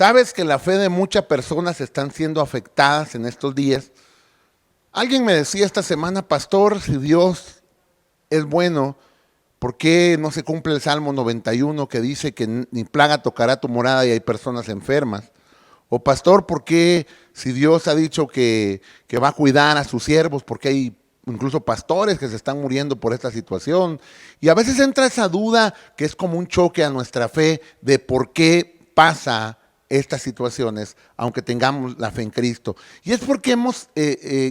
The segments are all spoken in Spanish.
Sabes que la fe de muchas personas están siendo afectadas en estos días. Alguien me decía esta semana, pastor, si Dios es bueno, ¿por qué no se cumple el Salmo 91 que dice que ni plaga tocará tu morada y hay personas enfermas? O pastor, ¿por qué si Dios ha dicho que va a cuidar a sus siervos, porque hay incluso pastores que se están muriendo por esta situación? Y a veces entra esa duda que es como un choque a nuestra fe de por qué pasa estas situaciones, aunque tengamos la fe en Cristo. Y es porque hemos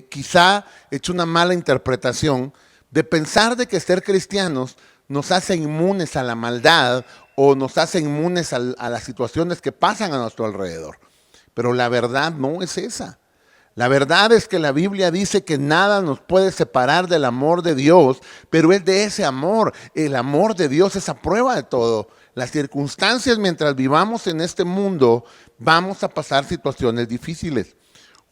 quizá hecho una mala interpretación de pensar de que ser cristianos nos hace inmunes a la maldad o nos hace inmunes a las situaciones que pasan a nuestro alrededor. Pero la verdad no es esa. La verdad es que la Biblia dice que nada nos puede separar del amor de Dios, pero es de ese amor. El amor de Dios es a prueba de todo. Las circunstancias mientras vivamos en este mundo, vamos a pasar situaciones difíciles.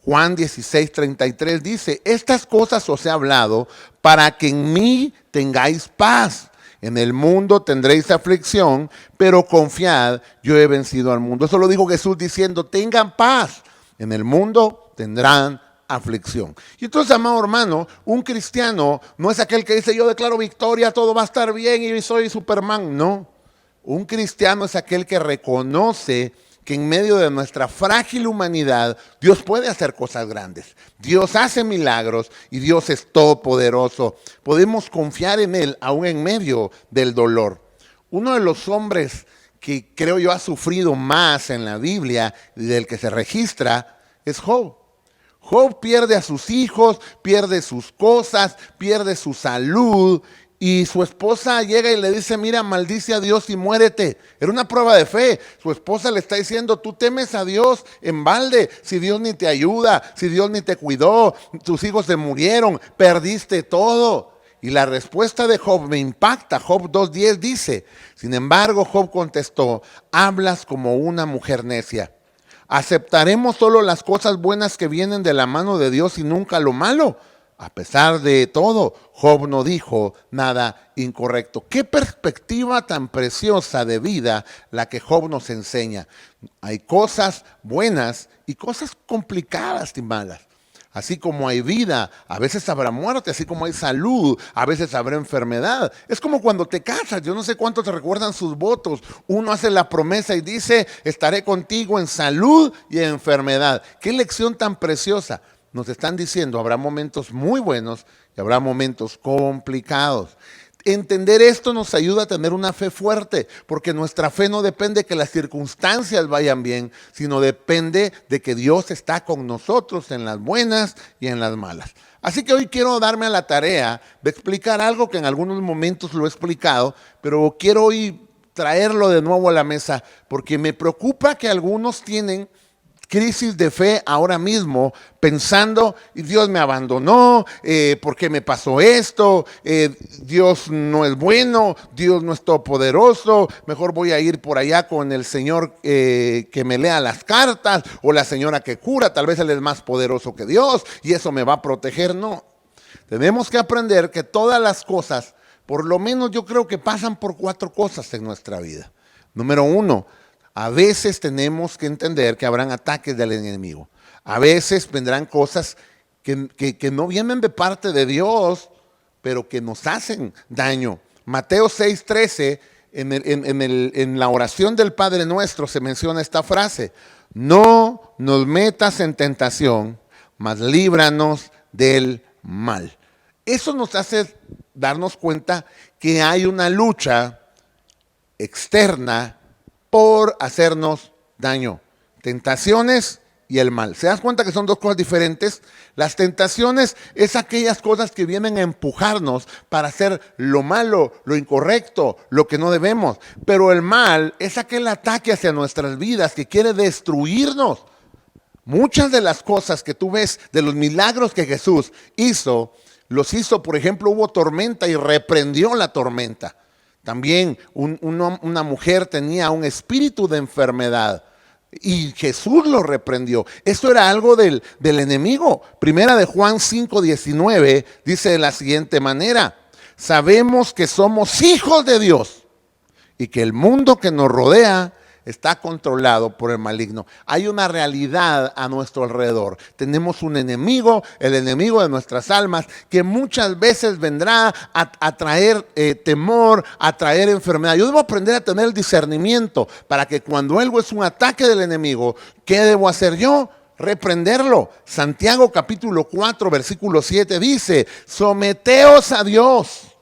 Juan 16:33 dice, estas cosas os he hablado para que en mí tengáis paz. En el mundo tendréis aflicción, pero confiad, yo he vencido al mundo. Eso lo dijo Jesús diciendo, tengan paz. En el mundo tendrán aflicción. Y entonces, amado hermano, un cristiano no es aquel que dice, yo declaro victoria, todo va a estar bien y soy Superman. No, un cristiano es aquel que reconoce que en medio de nuestra frágil humanidad, Dios puede hacer cosas grandes. Dios hace milagros y Dios es todopoderoso. Podemos confiar en Él aún en medio del dolor. Uno de los hombres que creo yo ha sufrido más en la Biblia y del que se registra es Job. Job pierde a sus hijos, pierde sus cosas, pierde su salud. Y su esposa llega y le dice, mira, maldice a Dios y muérete. Era una prueba de fe. Su esposa le está diciendo, tú temes a Dios en balde, si Dios ni te ayuda, si Dios ni te cuidó, tus hijos se murieron, perdiste todo. Y la respuesta de Job me impacta. Job 2:10 dice, sin embargo, Job contestó, hablas como una mujer necia. ¿Aceptaremos solo las cosas buenas que vienen de la mano de Dios y nunca lo malo? A pesar de todo, Job no dijo nada incorrecto. Qué perspectiva tan preciosa de vida la que Job nos enseña. Hay cosas buenas y cosas complicadas y malas. Así como hay vida, a veces habrá muerte, así como hay salud, a veces habrá enfermedad. Es como cuando te casas, yo no sé cuántos te recuerdan sus votos. Uno hace la promesa y dice, estaré contigo en salud y en enfermedad. Qué lección tan preciosa. Nos están diciendo, habrá momentos muy buenos y habrá momentos complicados. Entender esto nos ayuda a tener una fe fuerte, porque nuestra fe no depende de que las circunstancias vayan bien, sino depende de que Dios está con nosotros en las buenas y en las malas. Así que hoy quiero darme a la tarea de explicar algo que en algunos momentos lo he explicado, pero quiero hoy traerlo de nuevo a la mesa, porque me preocupa que algunos tienen crisis de fe ahora mismo, pensando, Dios me abandonó, ¿por qué me pasó esto? Dios no es bueno, Dios no es todopoderoso, mejor voy a ir por allá con el Señor que me lea las cartas, o la señora que cura, tal vez Él es más poderoso que Dios, y eso me va a proteger. No, tenemos que aprender que todas las cosas, por lo menos yo creo que pasan por 4 cosas en nuestra vida. Número 1, a veces tenemos que entender que habrán ataques del enemigo. A veces vendrán cosas que no vienen de parte de Dios, pero que nos hacen daño. Mateo 6:13, en la oración del Padre Nuestro se menciona esta frase. No nos metas en tentación, mas líbranos del mal. Eso nos hace darnos cuenta que hay una lucha externa por hacernos daño. Tentaciones y el mal. ¿Se das cuenta que son 2 cosas diferentes? Las tentaciones es aquellas cosas que vienen a empujarnos para hacer lo malo, lo incorrecto, lo que no debemos. Pero el mal es aquel ataque hacia nuestras vidas que quiere destruirnos. Muchas de las cosas que tú ves, de los milagros que Jesús hizo, los hizo, por ejemplo, hubo tormenta y reprendió la tormenta. También una mujer tenía un espíritu de enfermedad y Jesús lo reprendió. Esto era algo del enemigo. Primera de Juan 5:19 dice de la siguiente manera: sabemos que somos hijos de Dios y que el mundo que nos rodea está controlado por el maligno. Hay una realidad a nuestro alrededor. Tenemos un enemigo, el enemigo de nuestras almas, que muchas veces vendrá a traer temor, a traer enfermedad. Yo debo aprender a tener el discernimiento para que cuando algo es un ataque del enemigo, ¿qué debo hacer yo? Reprenderlo. Santiago capítulo 4, versículo 7 dice: someteos a Dios,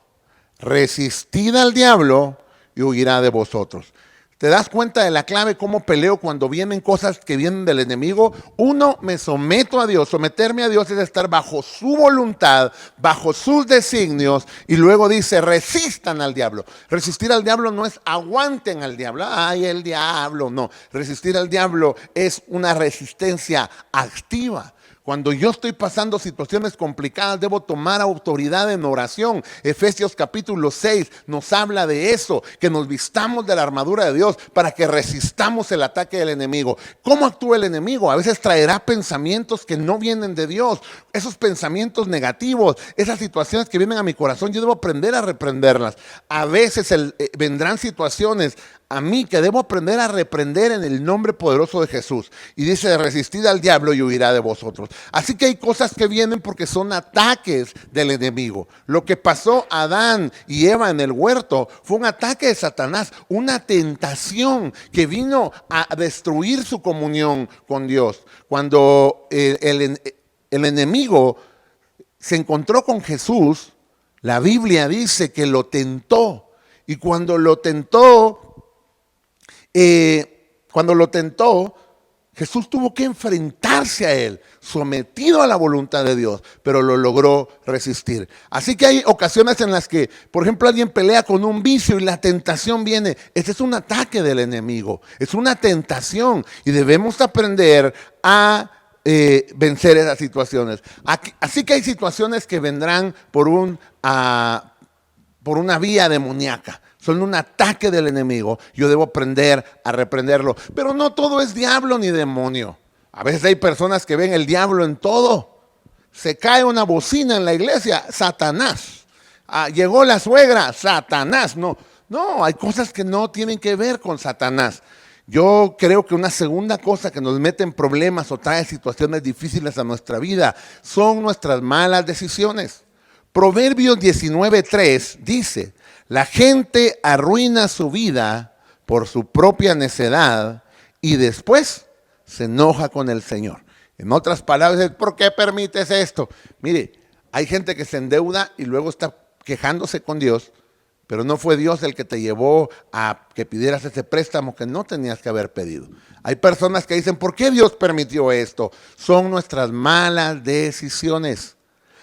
resistid al diablo y huirá de vosotros. ¿Te das cuenta de la clave cómo peleo cuando vienen cosas que vienen del enemigo? Uno, me someto a Dios. Someterme a Dios es estar bajo su voluntad, bajo sus designios. Y luego dice, resistan al diablo. Resistir al diablo no es aguanten al diablo. Ay, el diablo. No, resistir al diablo es una resistencia activa. Cuando yo estoy pasando situaciones complicadas, debo tomar autoridad en oración. Efesios capítulo 6 nos habla de eso, que nos vistamos de la armadura de Dios para que resistamos el ataque del enemigo. ¿Cómo actúa el enemigo? A veces traerá pensamientos que no vienen de Dios. Esos pensamientos negativos, esas situaciones que vienen a mi corazón, yo debo aprender a reprenderlas. A veces vendrán situaciones a mí que debo aprender a reprender en el nombre poderoso de Jesús. Y dice, resistid al diablo y huirá de vosotros. Así que hay cosas que vienen porque son ataques del enemigo. Lo que pasó a Adán y Eva en el huerto fue un ataque de Satanás, una tentación que vino a destruir su comunión con Dios. Cuando el enemigo se encontró con Jesús, la Biblia dice que lo tentó. Y cuando lo tentó, Jesús tuvo que enfrentarse a él, sometido a la voluntad de Dios, pero lo logró resistir. Así que hay ocasiones en las que, por ejemplo, alguien pelea con un vicio y la tentación viene. Este es un ataque del enemigo, es una tentación y debemos aprender a vencer esas situaciones. Así que hay situaciones que vendrán por una vía demoníaca. Son un ataque del enemigo. Yo debo aprender a reprenderlo. Pero no todo es diablo ni demonio. A veces hay personas que ven el diablo en todo. Se cae una bocina en la iglesia, Satanás. Llegó la suegra, Satanás. No, hay cosas que no tienen que ver con Satanás. Yo creo que una segunda cosa que nos mete en problemas o trae situaciones difíciles a nuestra vida son nuestras malas decisiones. Proverbios 19:3 dice: la gente arruina su vida por su propia necedad y después se enoja con el Señor. En otras palabras, ¿por qué permites esto? Mire, hay gente que se endeuda y luego está quejándose con Dios, pero no fue Dios el que te llevó a que pidieras ese préstamo que no tenías que haber pedido. Hay personas que dicen, ¿por qué Dios permitió esto? Son nuestras malas decisiones.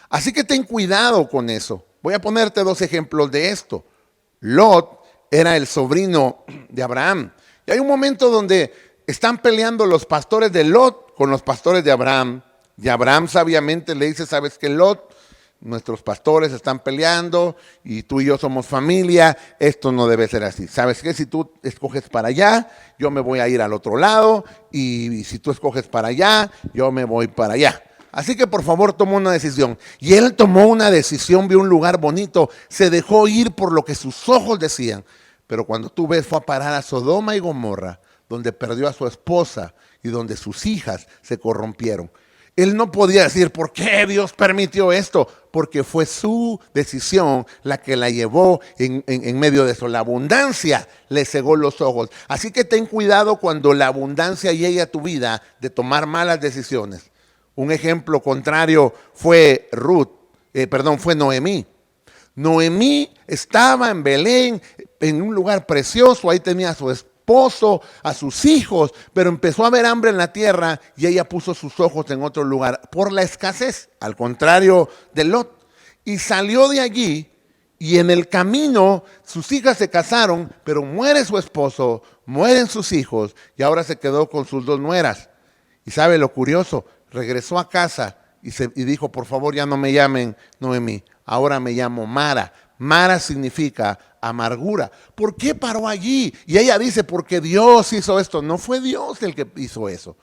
Así que ten cuidado con eso. Voy a ponerte dos ejemplos de esto. Lot era el sobrino de Abraham. Y hay un momento donde están peleando los pastores de Lot con los pastores de Abraham. Y Abraham sabiamente le dice, ¿sabes qué, Lot? Nuestros pastores están peleando y tú y yo somos familia. Esto no debe ser así. ¿Sabes qué? Si tú escoges para allá, yo me voy a ir al otro lado. Y si tú escoges para allá, yo me voy para allá. Así que por favor toma una decisión. Y él tomó una decisión, vio un lugar bonito, se dejó ir por lo que sus ojos decían. Pero cuando tú ves, fue a parar a Sodoma y Gomorra, donde perdió a su esposa y donde sus hijas se corrompieron. Él no podía decir, ¿por qué Dios permitió esto? Porque fue su decisión la que la llevó en medio de eso. La abundancia le cegó los ojos. Así que ten cuidado cuando la abundancia llegue a tu vida de tomar malas decisiones. Un ejemplo contrario fue fue Noemí. Noemí estaba en Belén, en un lugar precioso, ahí tenía a su esposo, a sus hijos, pero empezó a haber hambre en la tierra y ella puso sus ojos en otro lugar por la escasez, al contrario de Lot. Y salió de allí y en el camino sus hijas se casaron, pero muere su esposo, mueren sus hijos y ahora se quedó con sus dos nueras. Y sabe lo curioso, regresó a casa y dijo, por favor ya no me llamen Noemí, ahora me llamo Mara. Mara significa amargura. ¿Por qué paró allí? Y ella dice, porque Dios hizo esto. No fue Dios el que hizo eso.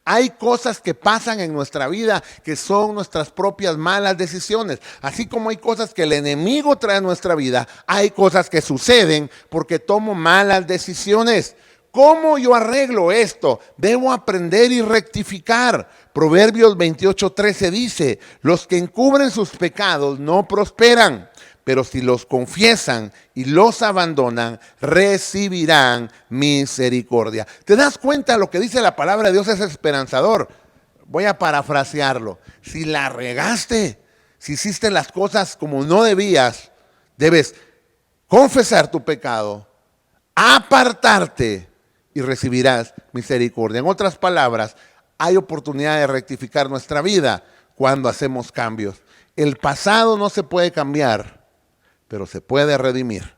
Hay cosas que pasan en nuestra vida que son nuestras propias malas decisiones. Así como hay cosas que el enemigo trae a nuestra vida, hay cosas que suceden porque tomo malas decisiones. ¿Cómo yo arreglo esto? Debo aprender y rectificar. Proverbios 28:13 dice, los que encubren sus pecados no prosperan, pero si los confiesan y los abandonan, recibirán misericordia. ¿Te das cuenta? Lo que dice la palabra de Dios es esperanzador. Voy a parafrasearlo. Si la regaste, si hiciste las cosas como no debías, debes confesar tu pecado, apartarte y recibirás misericordia. En otras palabras, hay oportunidad de rectificar nuestra vida cuando hacemos cambios. El pasado no se puede cambiar, pero se puede redimir.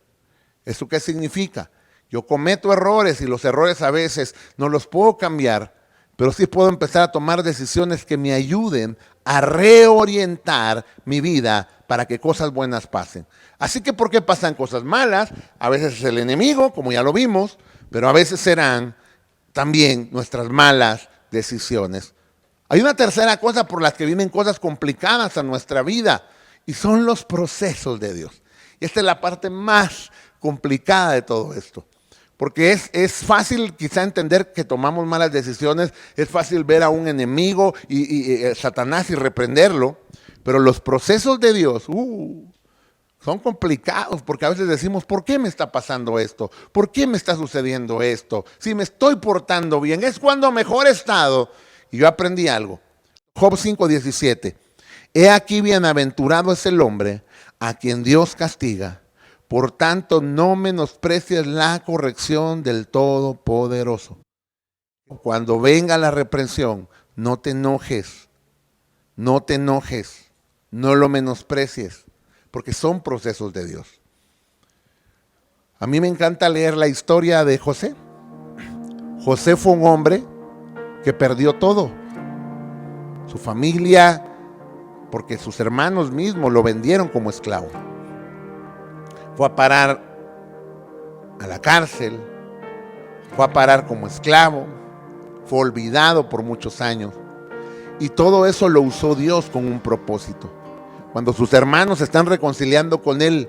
¿Eso qué significa? Yo cometo errores y los errores a veces no los puedo cambiar, pero sí puedo empezar a tomar decisiones que me ayuden a reorientar mi vida para que cosas buenas pasen. Así que ¿por qué pasan cosas malas? A veces es el enemigo, como ya lo vimos, pero a veces serán también nuestras malas decisiones. Hay una tercera cosa por la que vienen cosas complicadas a nuestra vida y son los procesos de Dios. Y esta es la parte más complicada de todo esto. Porque es fácil quizá entender que tomamos malas decisiones, es fácil ver a un enemigo y Satanás y reprenderlo, pero los procesos de Dios son complicados porque a veces decimos, ¿por qué me está pasando esto? ¿Por qué me está sucediendo esto? Si me estoy portando bien, es cuando mejor he estado. Y yo aprendí algo. Job 5:17. He aquí bienaventurado es el hombre a quien Dios castiga. Por tanto, no menosprecies la corrección del Todopoderoso. Cuando venga la reprensión, no te enojes, no lo menosprecies, porque son procesos de Dios. A mí me encanta leer la historia de José. José fue un hombre que perdió todo, su familia, porque sus hermanos mismos lo vendieron como esclavo. Fue a parar a la cárcel, fue a parar como esclavo, fue olvidado por muchos años. Y todo eso lo usó Dios con un propósito. Cuando sus hermanos se están reconciliando con él,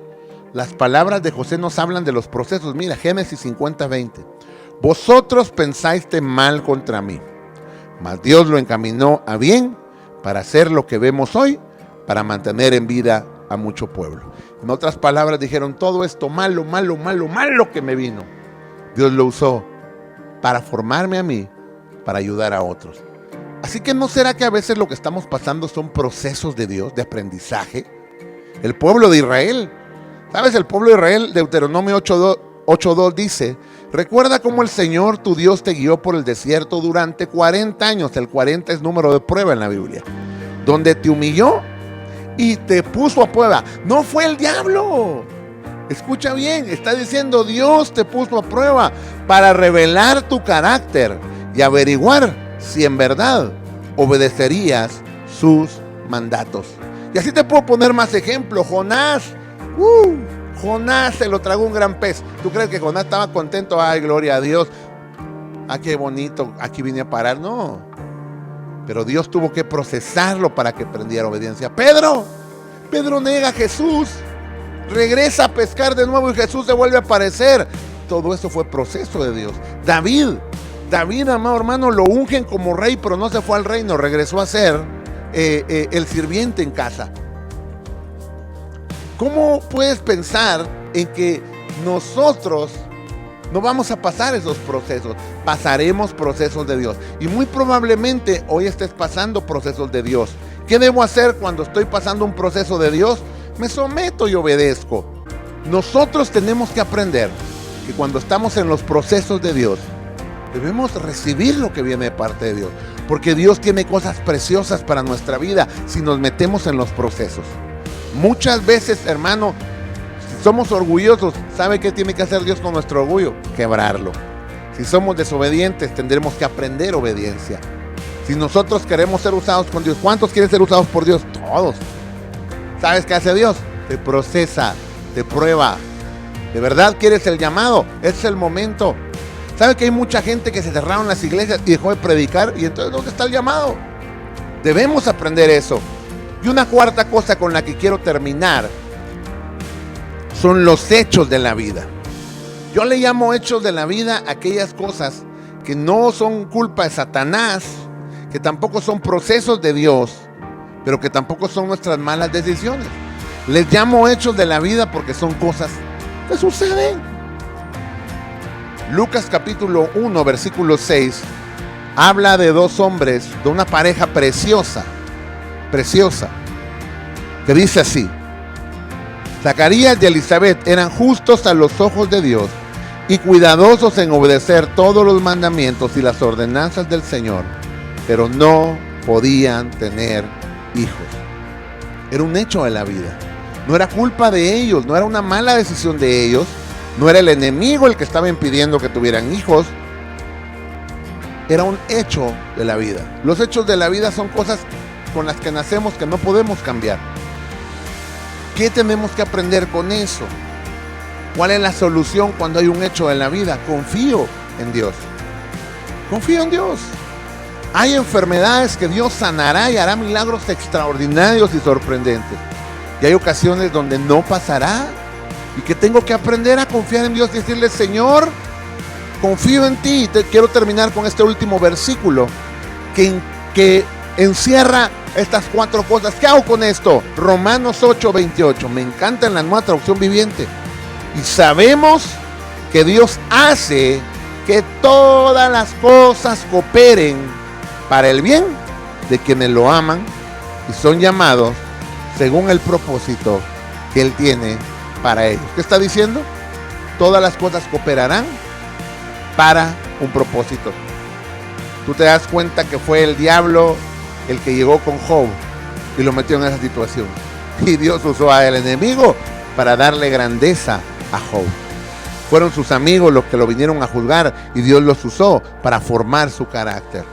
las palabras de José nos hablan de los procesos. Mira, Génesis 50:20. Vosotros pensaste mal contra mí, mas Dios lo encaminó a bien para hacer lo que vemos hoy, para mantener en vida a mucho pueblo. En otras palabras dijeron, todo esto malo que me vino, Dios lo usó para formarme a mí, para ayudar a otros. Así que ¿no será que a veces lo que estamos pasando son procesos de Dios, de aprendizaje? El pueblo de Israel, ¿sabes? El pueblo de Israel, Deuteronomio 8:2 dice, recuerda cómo el Señor tu Dios te guió por el desierto durante 40 años, el 40 es número de prueba en la Biblia, donde te humilló y te puso a prueba. No fue el diablo. Escucha bien, está diciendo Dios te puso a prueba para revelar tu carácter y averiguar si en verdad obedecerías sus mandatos. Y así te puedo poner más ejemplos. Jonás se lo tragó un gran pez. ¿Tú crees que Jonás estaba contento? Ay, gloria a Dios. Ah, qué bonito, aquí vine a parar. No. Pero Dios tuvo que procesarlo para que aprendiera obediencia. Pedro nega a Jesús. Regresa a pescar de nuevo y Jesús se vuelve a aparecer. Todo eso fue proceso de Dios. David, amado hermano, lo ungen como rey, pero no se fue al reino. Regresó a ser el sirviente en casa. ¿Cómo puedes pensar en que nosotros no vamos a pasar esos procesos? Pasaremos procesos de Dios. Y muy probablemente hoy estés pasando procesos de Dios. ¿Qué debo hacer cuando estoy pasando un proceso de Dios? Me someto y obedezco. Nosotros tenemos que aprender que cuando estamos en los procesos de Dios, debemos recibir lo que viene de parte de Dios. Porque Dios tiene cosas preciosas para nuestra vida si nos metemos en los procesos. Muchas veces, hermano, si somos orgullosos, ¿sabe qué tiene que hacer Dios con nuestro orgullo? Quebrarlo. Si somos desobedientes, tendremos que aprender obediencia. Si nosotros queremos ser usados con Dios, ¿cuántos quieren ser usados por Dios? Todos. ¿Sabes qué hace Dios? Te procesa, te prueba. ¿De verdad quieres el llamado? Ese es el momento. ¿Sabe que hay mucha gente que se cerraron las iglesias y dejó de predicar? Y entonces, ¿dónde está el llamado? Debemos aprender eso. Y una cuarta cosa con la que quiero terminar son los hechos de la vida. Yo le llamo hechos de la vida aquellas cosas que no son culpa de Satanás, que tampoco son procesos de Dios, pero que tampoco son nuestras malas decisiones. Les llamo hechos de la vida porque son cosas que suceden. Lucas capítulo 1, versículo 6, habla de dos hombres, de una pareja preciosa, que dice así: Zacarías y Elizabeth eran justos a los ojos de Dios y cuidadosos en obedecer todos los mandamientos y las ordenanzas del Señor, pero no podían tener hijos. Era un hecho de la vida. No era culpa de ellos, no era una mala decisión de ellos, no era el enemigo el que estaba impidiendo que tuvieran hijos. Era un hecho de la vida. Los hechos de la vida son cosas con las que nacemos que no podemos cambiar. ¿Qué tenemos que aprender con eso? ¿Cuál es la solución cuando hay un hecho de la vida? Confío en Dios. Confío en Dios. Hay enfermedades que Dios sanará y hará milagros extraordinarios y sorprendentes. Y hay ocasiones donde no pasará y que tengo que aprender a confiar en Dios y decirle: Señor, confío en ti. Quiero terminar con este último versículo que encierra estas cuatro cosas. ¿Qué hago con esto? Romanos 8:28. Me encanta en la Nueva Traducción Viviente. Y sabemos que Dios hace que todas las cosas cooperen para el bien de quienes lo aman y son llamados según el propósito que Él tiene para ellos. ¿Qué está diciendo? Todas las cosas cooperarán para un propósito. Tú te das cuenta que fue el diablo el que llegó con Job y lo metió en esa situación. Y Dios usó al enemigo para darle grandeza a Job. Fueron sus amigos los que lo vinieron a juzgar y Dios los usó para formar su carácter.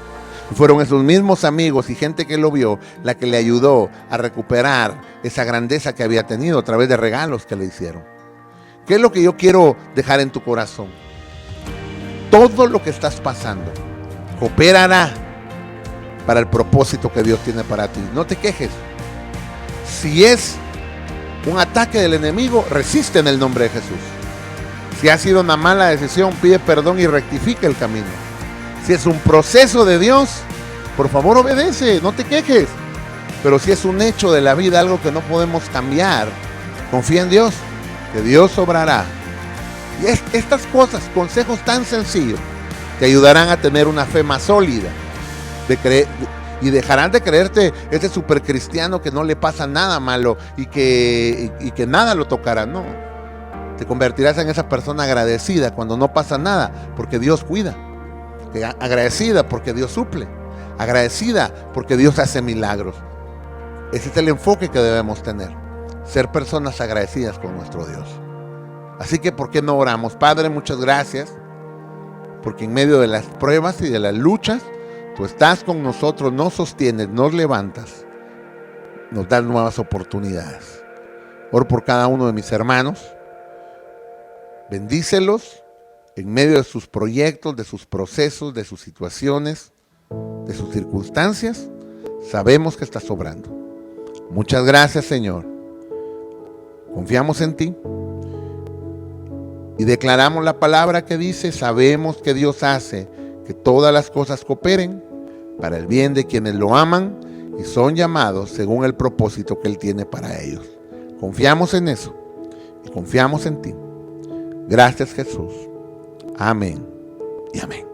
Y fueron esos mismos amigos y gente que lo vio la que le ayudó a recuperar esa grandeza que había tenido a través de regalos que le hicieron. ¿Qué es lo que yo quiero dejar en tu corazón? Todo lo que estás pasando cooperará para el propósito que Dios tiene para ti. No te quejes. Si es un ataque del enemigo, resiste en el nombre de Jesús. Si ha sido una mala decisión, pide perdón y rectifica el camino. Si es un proceso de Dios, por favor obedece, no te quejes. Pero si es un hecho de la vida, algo que no podemos cambiar, confía en Dios, que Dios obrará. Y estas cosas, consejos tan sencillos, te ayudarán a tener una fe más sólida, y dejarán de creerte ese supercristiano que no le pasa nada malo y que nada lo tocará. No, te convertirás en esa persona agradecida cuando no pasa nada, porque Dios cuida. Agradecida porque Dios suple. Agradecida porque Dios hace milagros. Ese es el enfoque que debemos tener. Ser personas agradecidas con nuestro Dios. Así que, ¿por qué no oramos? Padre, muchas gracias, porque en medio de las pruebas y de las luchas, Tú estás con nosotros, nos sostienes, nos levantas, nos das nuevas oportunidades. Oro por cada uno de mis hermanos. Bendícelos en medio de sus proyectos, de sus procesos, de sus situaciones, de sus circunstancias. Sabemos que estás obrando. Muchas gracias, Señor. Confiamos en ti y declaramos la palabra que dice: sabemos que Dios hace que todas las cosas cooperen para el bien de quienes lo aman y son llamados según el propósito que Él tiene para ellos. Confiamos en eso y confiamos en ti. Gracias, Jesús. Amén y amén.